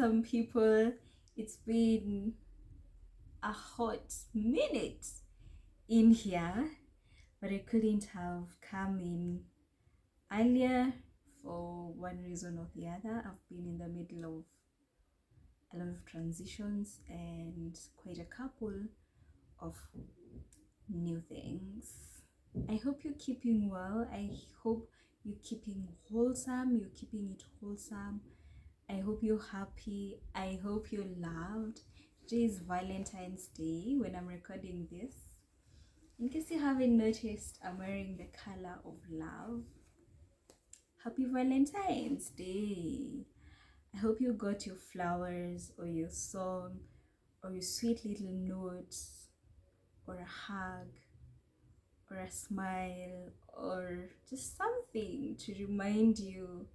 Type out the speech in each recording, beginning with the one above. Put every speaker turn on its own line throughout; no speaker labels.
some people? It's been a hot minute in here, but I couldn't have come in earlier for one reason or the other. I've been in the middle of a lot of transitions and quite a couple of new things. I hope you're keeping well. I hope you're keeping wholesome. You're keeping it wholesome. I hope you're happy. I hope you're loved. Today is Valentine's Day when I'm recording this. In case you haven't noticed, I'm wearing the color of love. Happy Valentine's Day. I hope you got your flowers or your song or your sweet little notes or a hug or a smile or just something to remind you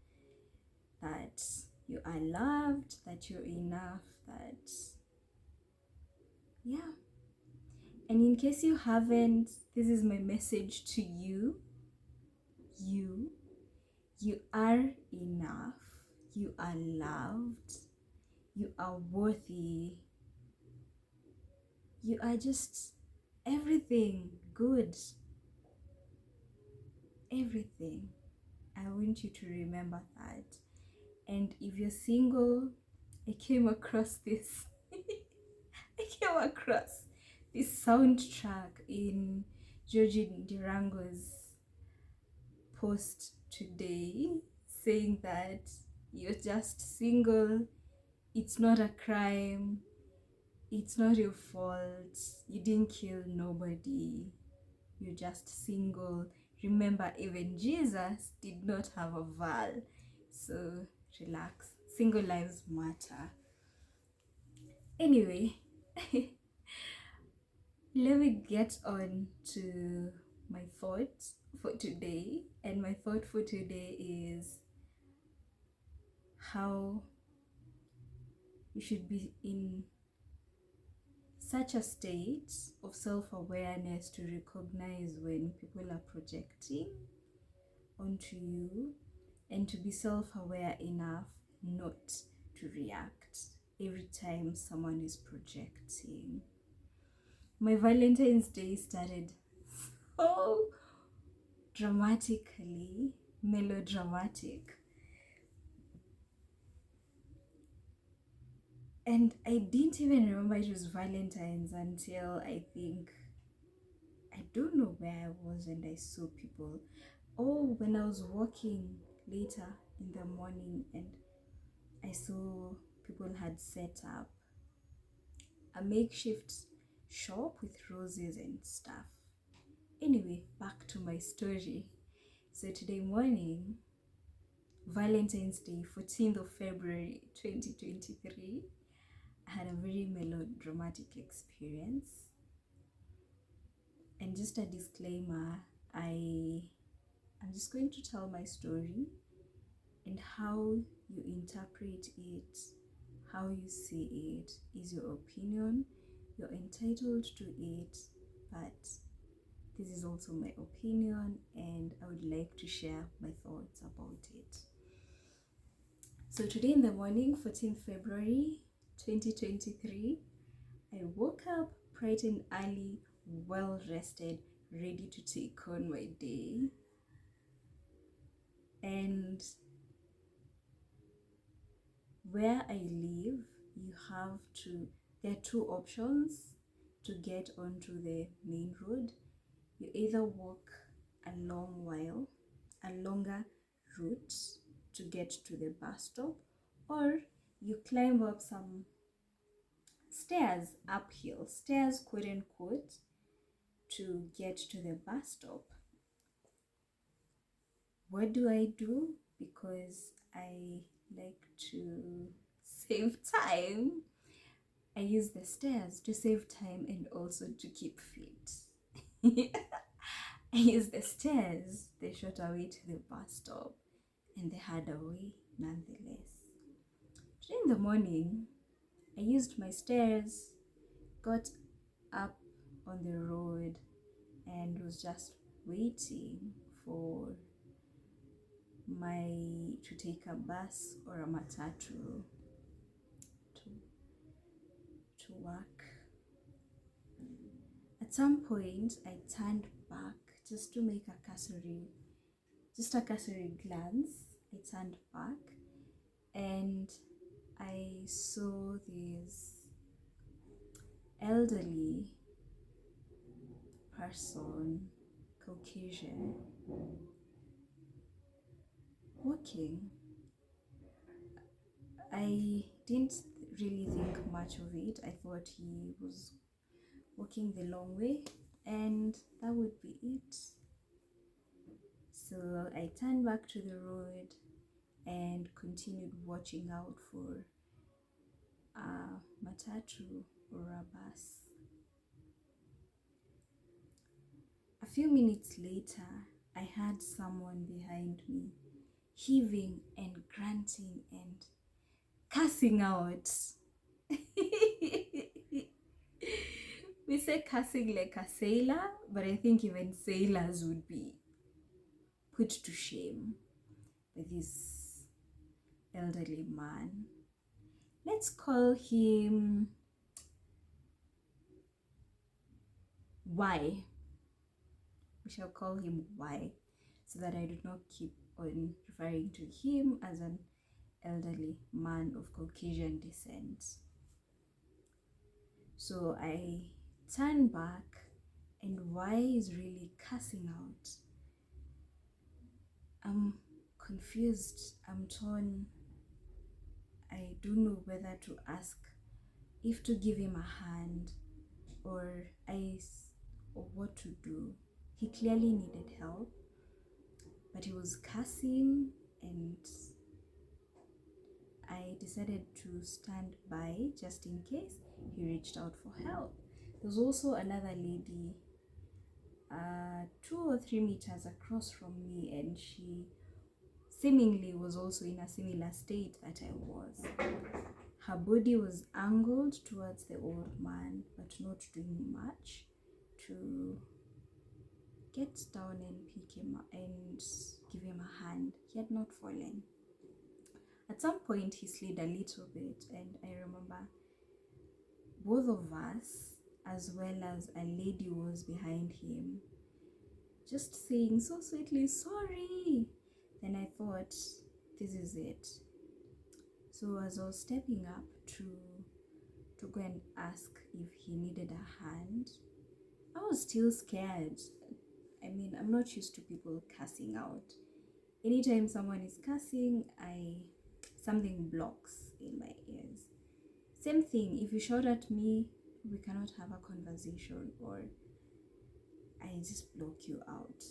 that you are loved, that you're enough, that, yeah. And in case you haven't, this is my message to you. You are enough. You are loved. You are worthy. You are just everything good. Everything. I want you to remember that. And if you're single, I came across this. I came across this soundtrack in Georgie Durango's post today saying that you're just single, it's not a crime, it's not your fault, you didn't kill nobody, you're just single. Remember, even Jesus did not have a val, so relax, single lives matter. Anyway, let me get on to my thoughts for today. And my thought for today is how you should be in such a state of self-awareness to recognize when people are projecting onto you, and to be self-aware enough not to react every time someone is projecting. My Valentine's Day started so dramatically melodramatic, and I didn't even remember it was Valentine's until I don't know where I was and I saw people. Oh, when I was walking later in the morning and I saw people had set up a makeshift shop with roses and stuff. Anyway, back to my story. So today morning, Valentine's Day, 14th of February 2023, I had a very melodramatic experience. And just a disclaimer, I'm just going to tell my story and how you interpret it, how you see it is your opinion. You're entitled to it, but this is also my opinion and I would like to share my thoughts about it. So today in the morning, 14th February 2023, I woke up bright and early, well rested, ready to take on my day. And where I live, there are two options to get onto the main road. You either walk a longer route to get to the bus stop, or you climb up some stairs, uphill stairs, quote unquote, to get to the bus stop. What do I do? Because I like to save time, I use the stairs to save time and also to keep fit. I use the stairs, the shorter way to the bus stop, and the harder way nonetheless. Today in the morning, I used my stairs, got up on the road, and was just waiting for to take a bus or a matatu. work. At some point, I turned back just to make a cursory glance. I turned back and I saw this elderly person, Caucasian, walking. I didn't really think much of it. I thought he was walking the long way and that would be it. So I turned back to the road and continued watching out for a matatu or a bus. A few minutes later, I heard someone behind me heaving and grunting and cussing out. We say cussing like a sailor, but I think even sailors would be put to shame by this elderly man. Let's call him Y. We shall call him Y so that I do not keep on referring to him as an elderly man of Caucasian descent. So I turn back and Y is really cussing out. I'm confused, I'm torn. I don't know whether to ask if to give him a hand or what to do. He clearly needed help, but he was cussing and I decided to stand by just in case he reached out for help. There was also another lady 2 or 3 meters across from me and she seemingly was also in a similar state that I was. Her body was angled towards the old man but not doing much to get down and pick him up and give him a hand. He had not fallen. At some point he slid a little bit and I remember both of us as well as a lady who was behind him just saying so sweetly, "Sorry." Then I thought, this is it. So as I was stepping up to go and ask if he needed a hand, I was still scared. I mean, I'm not used to people cussing out. Anytime someone is cussing, something blocks in my ears. Same thing, if you shout at me, we cannot have a conversation or I just block you out.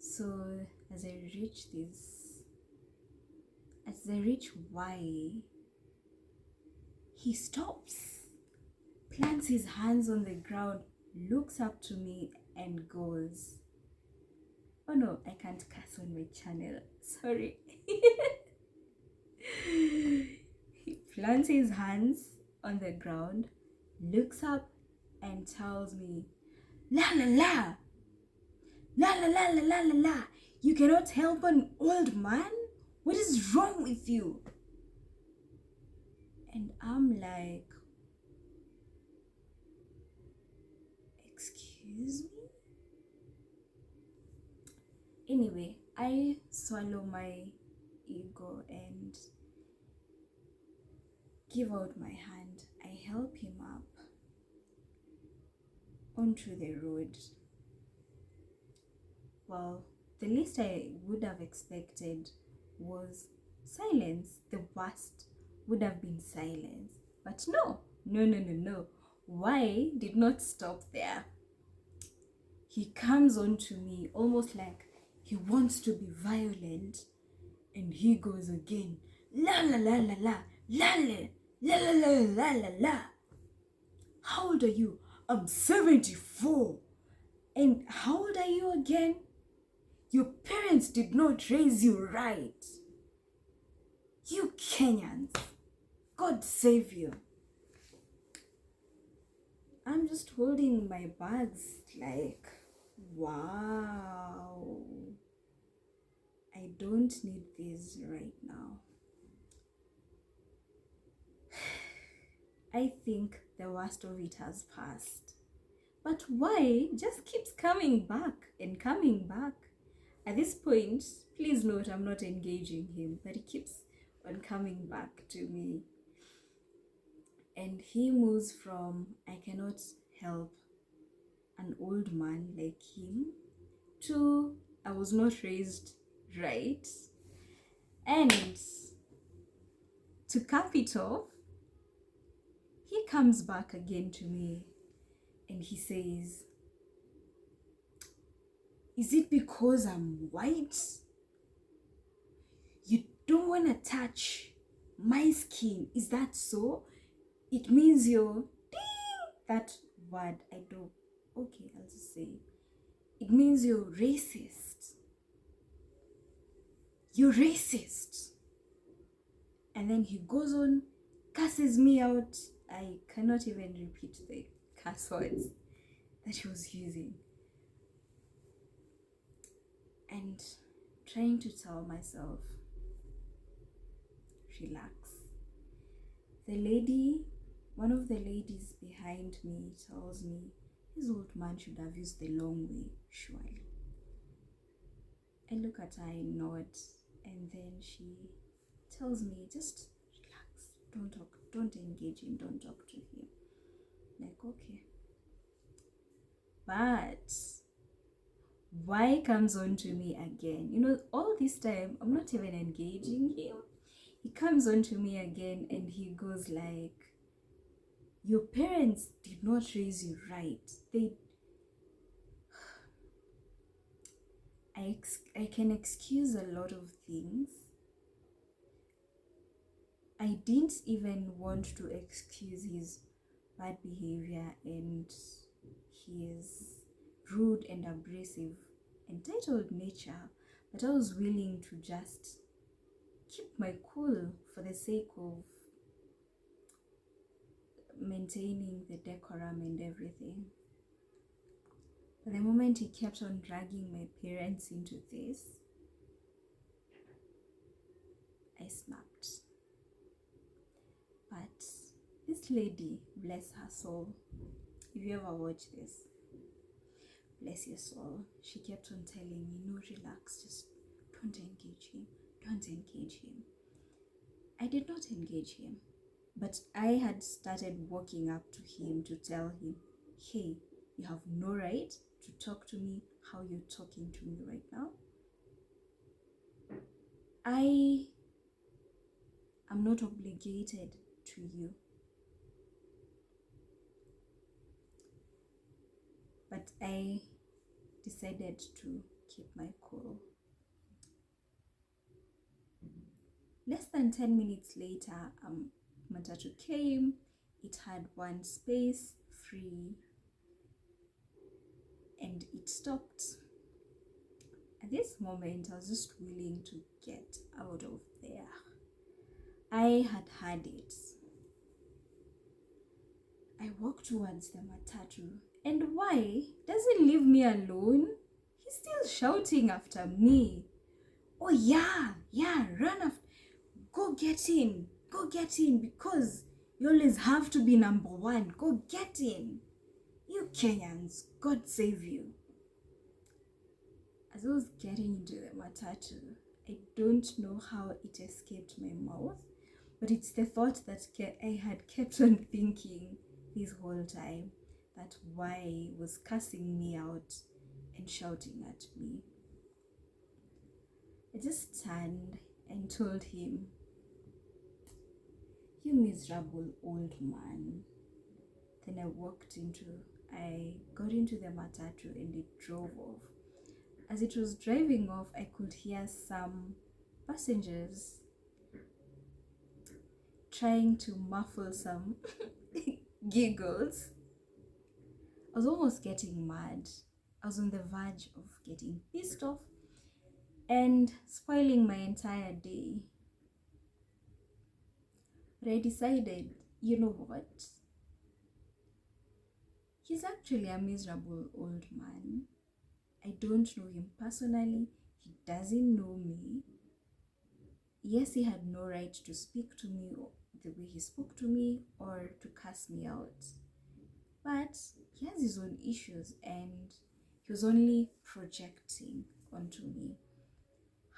So as I reach Y, he stops, plants his hands on the ground, looks up to me and goes, "Oh no, I can't cuss on my channel, sorry." He plants his hands on the ground, looks up and tells me, "La la la, la la la la la la la, you cannot help an old man? What is wrong with you?" And I'm like, excuse me? Anyway, I swallow my ego and give out my hand. I help him up onto the road. Well, the least I would have expected was silence. The worst would have been silence. But no. Y did not stop there. He comes on to me almost like he wants to be violent and he goes again, "La la la la la, la la la la la la la la. How old are you?" "I'm 74. "And how old are you again?" "Your parents did not raise you right. You Kenyans, God save you." I'm just holding my bags like, wow, I don't need this right now. I think the worst of it has passed. But why just keeps coming back and coming back? At this point, please note I'm not engaging him, but he keeps on coming back to me. And he moves from I cannot help an old man like him to I was not raised right. And to cap it off, he comes back again to me and he says, is it because I'm white? You don't want to touch my skin. Is that so? It means you're that word. I don't. Okay, I'll just say it means you're racist. You're racist. And then he goes on, curses me out. I cannot even repeat the curse words that he was using. And trying to tell myself, relax. One of the ladies behind me tells me, this old man should have used the long way, surely. I look at her and nod, and then she tells me, just relax, don't talk, don't engage him, don't talk to him. Like, okay. But why comes on to me again? All this time, I'm not even engaging him. He comes on to me again and he goes like, your parents did not raise you right. I can excuse a lot of things. I didn't even want to excuse his bad behavior and his rude and abrasive, entitled nature, but I was willing to just keep my cool for the sake of maintaining the decorum and everything. But the moment he kept on dragging my parents into this, I snapped. But this lady, bless her soul, if you ever watch this, bless your soul, she kept on telling me, no, relax, just don't engage him, don't engage him. I did not engage him, but I had started walking up to him to tell him, hey, you have no right to talk to me how you're talking to me right now. I am not obligated to you. But I decided to keep my cool. Less than 10 minutes later, Matatu came. It had one space free and it stopped. At this moment, I was just willing to get out of there. I had had it. I walked towards the Matatu, and why doesn't leave me alone? He's still shouting after me. Oh yeah, run after. Go get in, because you always have to be number one. Go get in. You Kenyans, God save you. As I was getting into the Matatu, I don't know how it escaped my mouth, but it's the thought that I had kept on thinking this whole time, that why was cussing me out and shouting at me. I just turned and told him, you miserable old man. Then I got into the Matatu and it drove off. As it was driving off, I could hear some passengers trying to muffle some giggles. I was almost getting mad. I was on the verge of getting pissed off and spoiling my entire day. But I decided, you know what? He's actually a miserable old man. I don't know him personally. He doesn't know me. Yes, he had no right to speak to me the way he spoke to me or to cuss me out. But he has his own issues and he was only projecting onto me.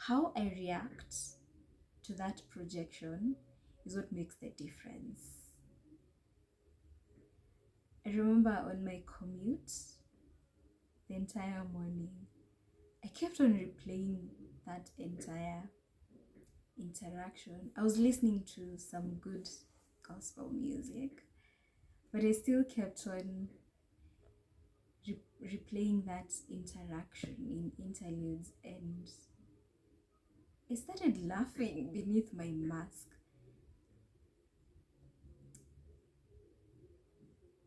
How I react to that projection is what makes the difference. I remember on my commute the entire morning, I kept on replaying that entire interaction. I was listening to some good gospel music, but I still kept on replaying that interaction in interludes, and I started laughing beneath my mask.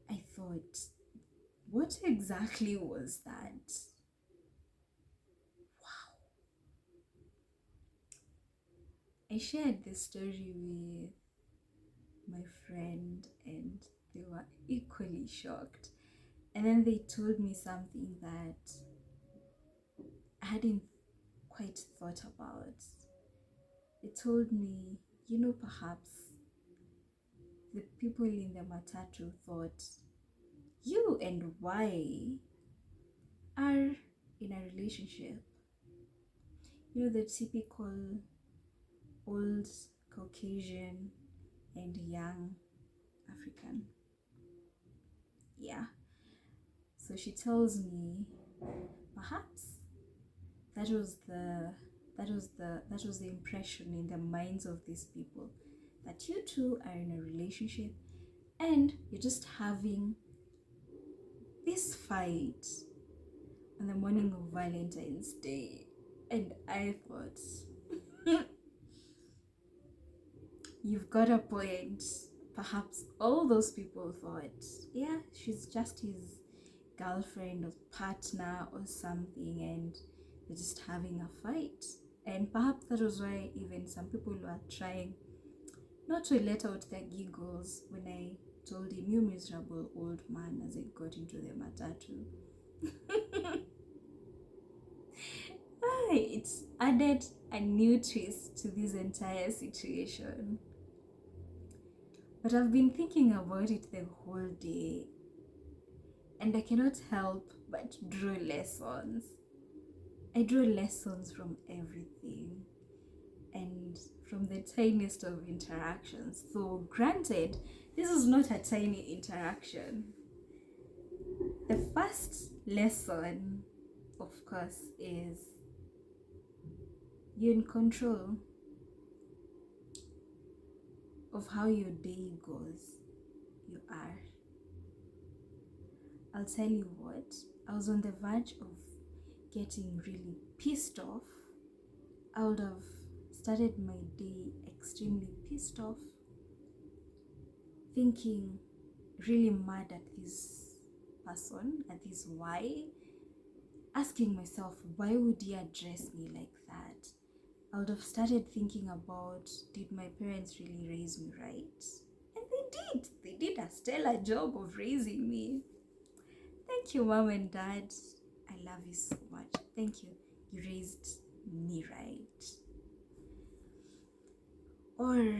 I thought, what exactly was that? I shared this story with my friend and they were equally shocked. And then they told me something that I hadn't quite thought about. They told me, perhaps the people in the matatu thought you and Y are in a relationship. The typical old Caucasian and young African. Yeah. So she tells me perhaps that was the impression in the minds of these people, that you two are in a relationship and you're just having this fight on the morning of Valentine's Day. And I thought, you've got a point. Perhaps all those people thought, yeah, she's just his girlfriend or partner or something, and they're just having a fight. And perhaps that was why even some people were trying not to let out their giggles when I told him, you miserable old man, as I got into the matatu. It's added a new twist to this entire situation. But I've been thinking about it the whole day, and I cannot help but draw lessons. I draw lessons from everything and from the tiniest of interactions. Though, granted, this is not a tiny interaction. The first lesson, of course, is you're in control of how your day goes. You are. I'll tell you what, I was on the verge of getting really pissed off. I would have started my day extremely pissed off, thinking really mad at this person, at this Y, asking myself, why would he address me like that? I would have started thinking about, did my parents really raise me right? And they did a stellar job of raising me. Thank you, mom and dad. I love you so much. Thank you. You raised me right. Or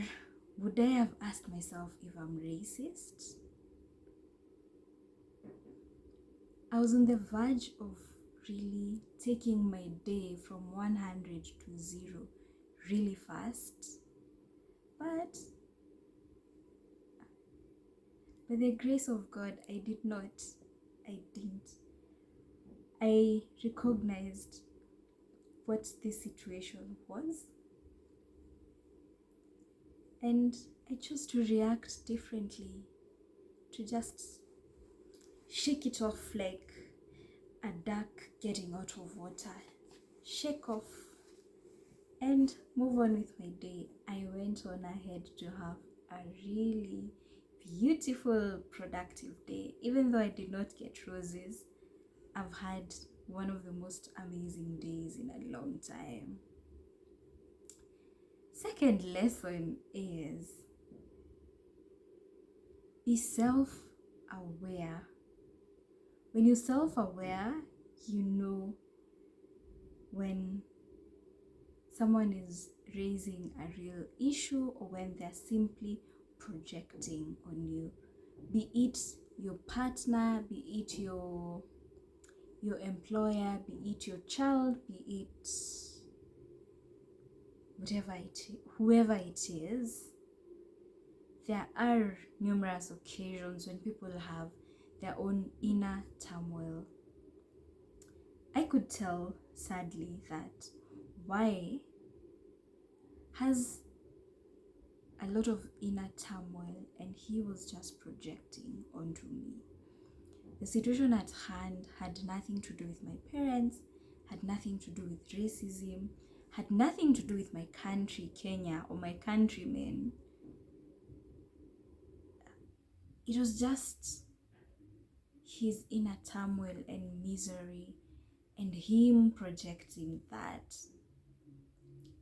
would I have asked myself if I'm racist? I was on the verge of really taking my day from 100 to 0 really fast. But by the grace of God, I did not. I didn't. I recognized what this situation was, and I chose to react differently, to just shake it off like a duck getting out of water. Shake off and move on with my day. I went on ahead to have a really beautiful, productive day. Even though I did not get roses, I've had one of the most amazing days in a long time. Second lesson is be self-aware. When you're self-aware, you know when someone is raising a real issue or when they're simply projecting on you, be it your partner, be it your employer, be it your child, be it whoever it is. There are numerous occasions when people have their own inner turmoil. I could tell, sadly, that Y has a lot of inner turmoil and he was just projecting onto me. The situation at hand had nothing to do with my parents, had nothing to do with racism, had nothing to do with my country, Kenya, or my countrymen. It was just his inner turmoil and misery and him projecting that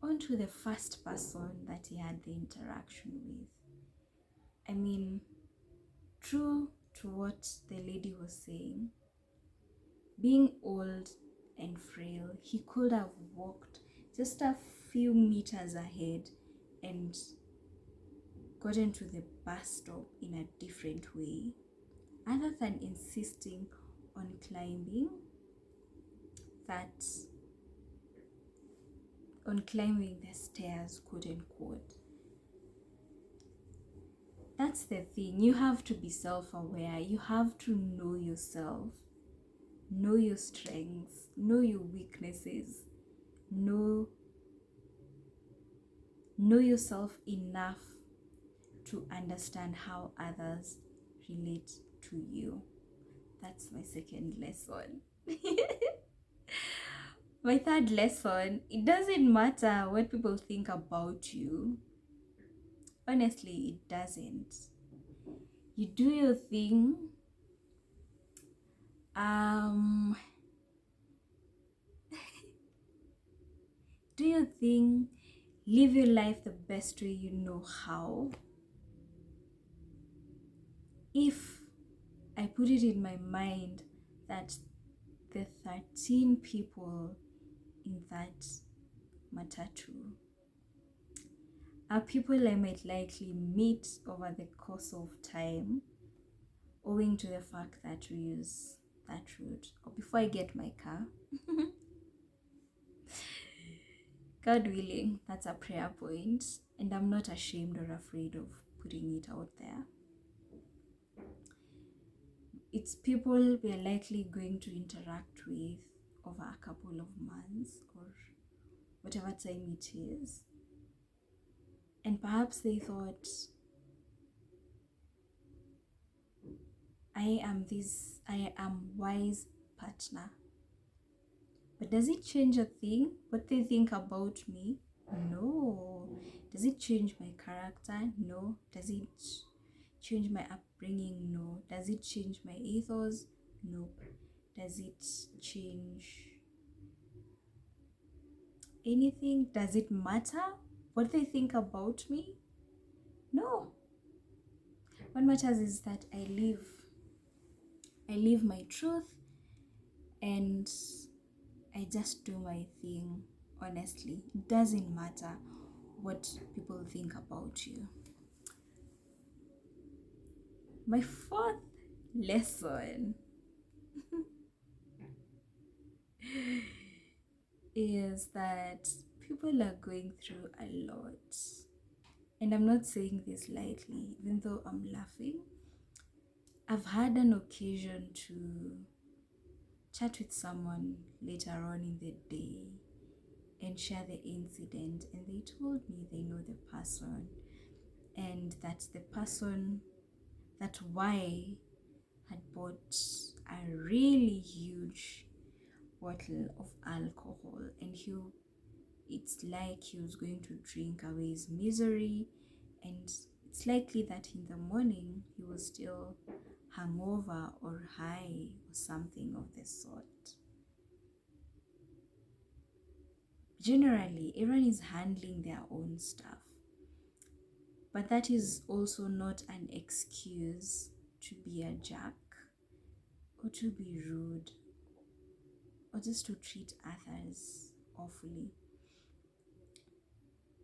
onto the first person that he had the interaction with. I mean, true to what the lady was saying, being old and frail, he could have walked just a few meters ahead and gotten to the bus stop in a different way, other than insisting on climbing the stairs, quote unquote. That's the thing. You have to be self-aware. You have to know yourself, know your strengths, know your weaknesses, know yourself enough to understand how others relate to you. That's my second lesson. My third lesson, it doesn't matter what people think about you. Honestly, it doesn't. You do your thing. Do your thing. Live your life the best way you know how. If I put it in my mind that the 13 people in that matatu are people I might likely meet over the course of time, owing to the fact that we use that route, or before I get my car. God willing, that's a prayer point, and I'm not ashamed or afraid of putting it out there. It's people we are likely going to interact with over a couple of months or whatever time it is. And perhaps they thought, I am wise partner. But does it change a thing? What they think about me? No. Does it change my character? No. Does it change my upbringing? No. Does it change my ethos? No. Does it change anything? Does it matter what they think about me? No. What matters is that I live my truth and I just do my thing. Honestly, it doesn't matter what people think about you. My fourth lesson is that people are going through a lot. And I'm not saying this lightly, even though I'm laughing. I've had an occasion to chat with someone later on in the day and share the incident, and they told me they know the person and that the person, that Y had bought a really huge bottle of alcohol, and it's like he was going to drink away his misery, and it's likely that in the morning he was still hungover or high or something of the sort. Generally, everyone is handling their own stuff, but that is also not an excuse to be a jerk or to be rude or just to treat others awfully.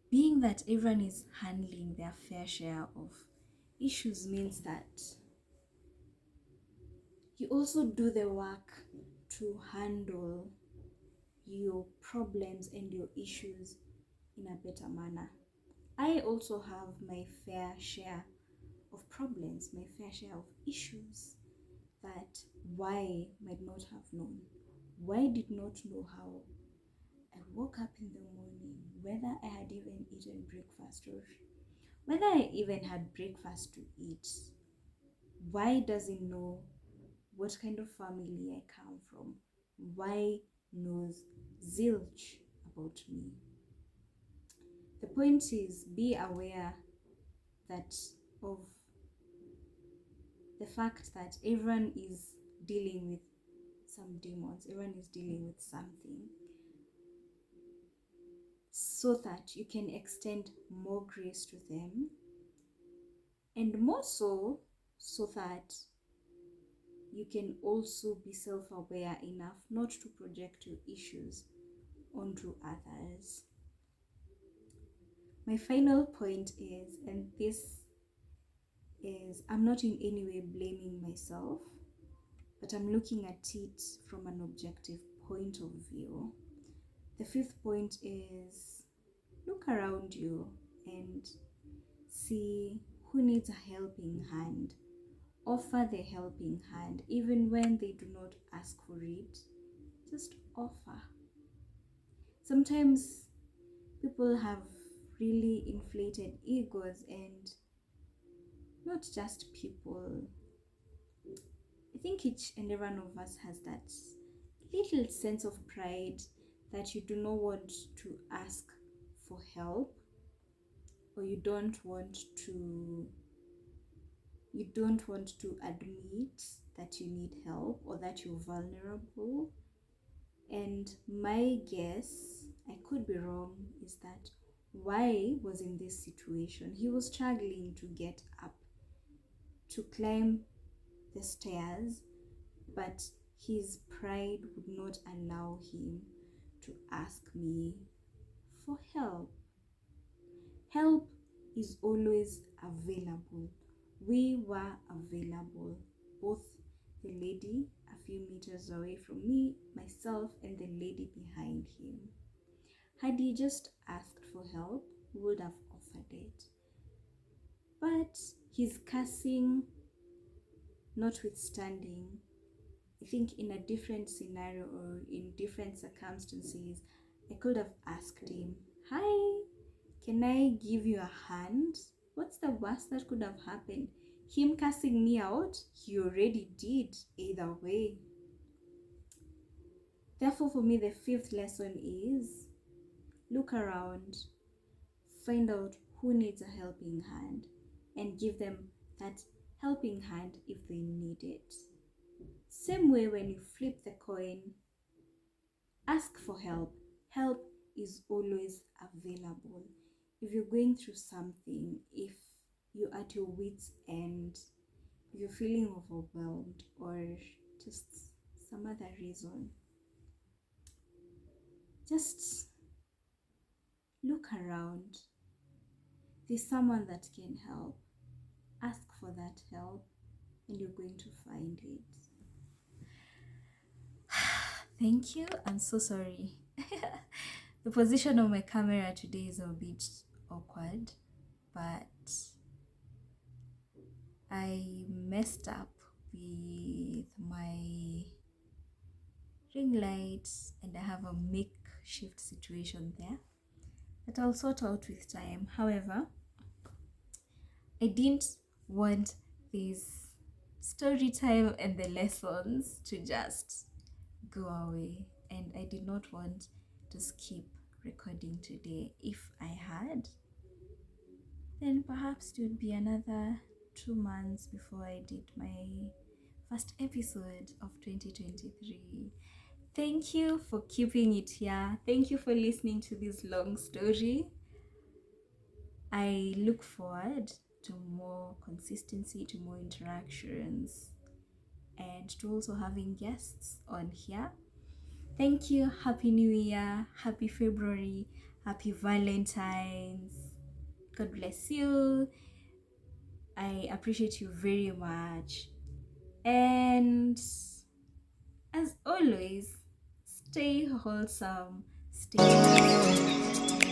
Being that everyone is handling their fair share of Issues means that you also do the work to handle your problems and your issues in a better manner. I also have my fair share of problems, my fair share of issues that why might not have known. Why did not know how I woke up in the morning, whether I had even eaten breakfast or whether I even had breakfast to eat. Why doesn't know what kind of family I come from? Why knows zilch about me? The point is be aware that of the fact that everyone is dealing with some demons, everyone is dealing with something, so that you can extend more grace to them, and more so that you can also be self-aware enough not to project your issues onto others. My final point is, and this is, I'm not in any way blaming myself, but I'm looking at it from an objective point of view. The fifth point is look around you and see who needs a helping hand. Offer the helping hand, even when they do not ask for it. Just offer. Sometimes people have really inflated egos, and not just people. I think each and every one of us has that little sense of pride that you do not want to ask for help, or you don't want to admit that you need help or that you're vulnerable. And my guess, I could be wrong, is that Y was in this situation. He was struggling to get up, to climb the stairs, but his pride would not allow him to ask me for help. Help is always available. We were available, both the lady a few meters away from me, myself, and the lady behind him. Had he just asked for help, we would have offered it. But his cursing notwithstanding, I think in a different scenario or in different circumstances, I could have asked him, "Hi, can I give you a hand?" What's the worst that could have happened? Him cussing me out? He already did, either way. Therefore, for me, the fifth lesson is look around, find out who needs a helping hand, and give them that helping hand if they need it. Same way when you flip the coin, ask for help. Help is always available. If you're going through something, if you're at your wit's end, if you're feeling overwhelmed, or just some other reason, just look around. There's someone that can help. Ask for that help, and you're going to find it. Thank you. I'm so sorry. The position of my camera today is a bit awkward, but I messed up with my ring lights and I have a makeshift situation there that I'll sort out with time. However, I didn't want this story time and the lessons to just go away, and I did not want to skip recording today. If I had, then perhaps it would be another 2 months before I did my first episode of 2023. Thank you for keeping it here. Thank you for listening to this long story. I look forward to more consistency, to more interactions, and to also having guests on here. Thank you. Happy New Year. Happy February. Happy Valentines. God bless you. I appreciate you very much. And as always, stay wholesome, stay wholesome.